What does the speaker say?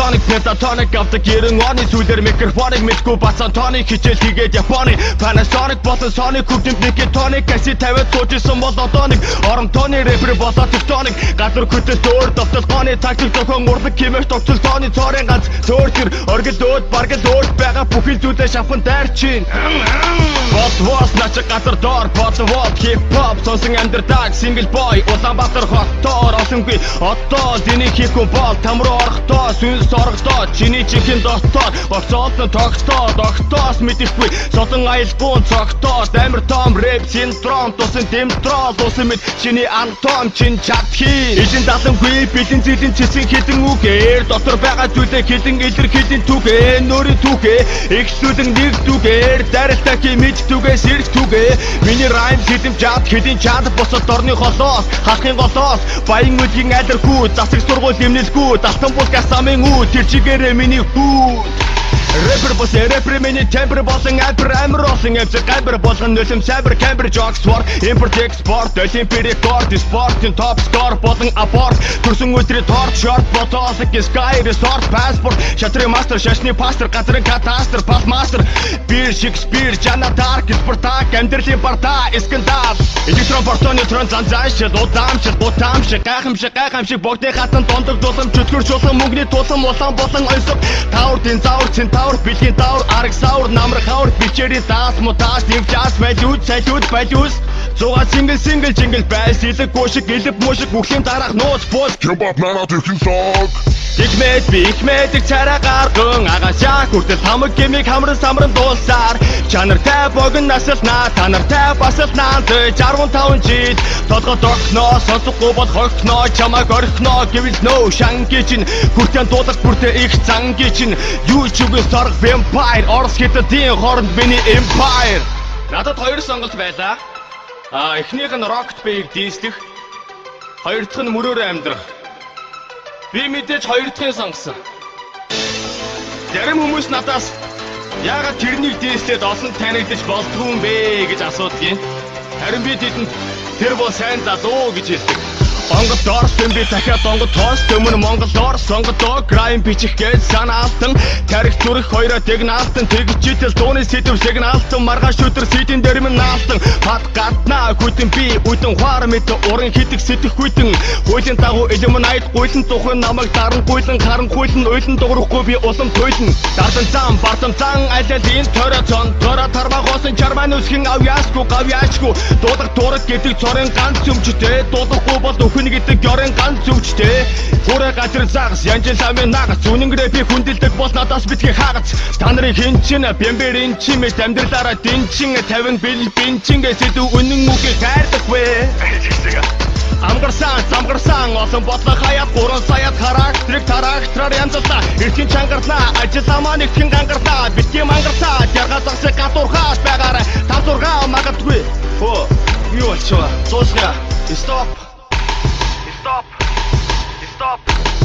Tonic pentatonic авдаг 90 оны сүүлээр микрофоныг мэдгүй бацан тоник хичээл хийгээд Японы Panasonic болон Sony хөгжимд нэг тоник кассет 50 суужсэн бол одоо нэг орон тооны рэпер болоод тектоник гадар хөтөл дөөр довтлооны тактик зохион урлаг хэмээх тогтол тооны цорын ганц цөөрчөр оргил өөд баргал өөд байгаа бүхэл зүйлээ шавхан дайрчин Босвос начиг газар доор бодвол хип хоп сонсон амьдрдаг сингл бой Улаанбаатар хотоор олонгүй одоо зэний хийхгүй бол там руу орохдоо сүнс оргодоо чиний чихэн дотоод огцоолно тогтоос мэдэхгүй содон аялгуун цогтоод амар том рэп синдром тусан дэмтрол усан мэд чиний антом чин чадхи эзэн далангүй бэлэн зэлэн чисэн хідэн үгээр дотор байгаа зүйлээ хідэн илэрхийлэн түгээ нөрийн түгээ ихсүүлэн нэг түгээр дарилтаа химиж түгээ сэрх түгээ миний райм хідэн чад хідэн чад босод дорны холоос халахын голоос баян үлгийн айларгүй засаг сургууль эмнэлгүй далтан бул гасамын үү тэр чигээрээ миний хүү Рэпер босе рэпер миний темпер болон альбер амир олон эвзэг гайбер болгон нөлөм сайбер камбер жоксвор импорт экспорт олимпик рекорд спортын топ скор болон аборт төрсөн өдрийн торт шорт ботоосик скай resort паспорт шатрын мастер шашны пастор газрын катастр пас мастер бир шекспир жана дарк спартак амьдралын барта эскандал электрон портон нейтрон занзаашил удаамшил бутаамшил гайхамшиг богдын хатан дондог дулам чөтгөр чулан мөнгөний тулам улаан болон ойсог таурдын заавар центавр бэлгийн таавар арга савар намрах хавар бичээрийн даас мутаас нэмжаас байлюс зугаа сингл жингл байс илэг гушиг илэг мушиг бүхлийн дараах нууц бус Хипхоп манад ихэн сог Ихмэдэг царай гарган агашаа хүртэл хамаг гэмиг хамран самран дуулсаар чанартай богн насалнаа танартай басалнаа 65 жил толгой догноо сонсохгүй бол хогтноо чамайг орхиноо гэвэл нөө шанги чин хүртэн дуулах бүртээ их занги чин юу ч үгүй сорг vampire орс хятадын хооронд миний empire надад хоёр сонголт байлаа эхнийх нь rocket bag дийслэх хоёр дахь нь мөрөөрөө амьдрах би мэдээж хоёр дахь нь сонгосон. Зарим хүмүүс надаас яагаад тэрнийг дээслээд олон танигдаж болдгүй юм бэ гэж асуудаг юм. Харин би тэдэнд тэр бол сайн залуу гэж хэлдэг. Онгод дорс би дахиад онгод тоос төмөн Монгол дорс онгод доо грайм бичих гэж санаалтан тарих зүрх хоёроо дэгнаалтан тэгчитэл дууны сэдв сигналтан маргааш өдөр сэдийн дэрмэн наалтан пад гаднаа хүтэн би үдэн хаар мэд уран хитэг сэтэх хүтэн хуулийн дагуу элемнайт гуйлан тухын намайг даран гуйлан харан гуйлан уйлан дуурахгүй би улам туйлан дардан зам бартам зан алялын төрөцон төрө тармагоосын чарман үсгэн авьяасгүй гавьяачгүй дуудаг дуураг гэдэг цорын ганц өмчтэй дуудахгүй бол хүн гэдэг ёрын ганц зөвчтэй хүрээ газар загас янжил амын нагас үнэн рэпи хүндэлдэг бол надаас битгий хаагц та нарын хинчин бэмбэрийн чимэд амьдралаараа дэнчин 50 бил бинчингээ сэдв үнэн үгийг хайрдаггүй Амгарсан олон бодлоо хаяад 3 саяад характерыг тарахтраар янзлаа эртний чангарнаа ажиллаа маань их хэн гангарнаа битгий мангарсаа ярга загсаа гатуурхаас байгаарай 5-6 магадгүй юу болчихоо суусгаа Stop.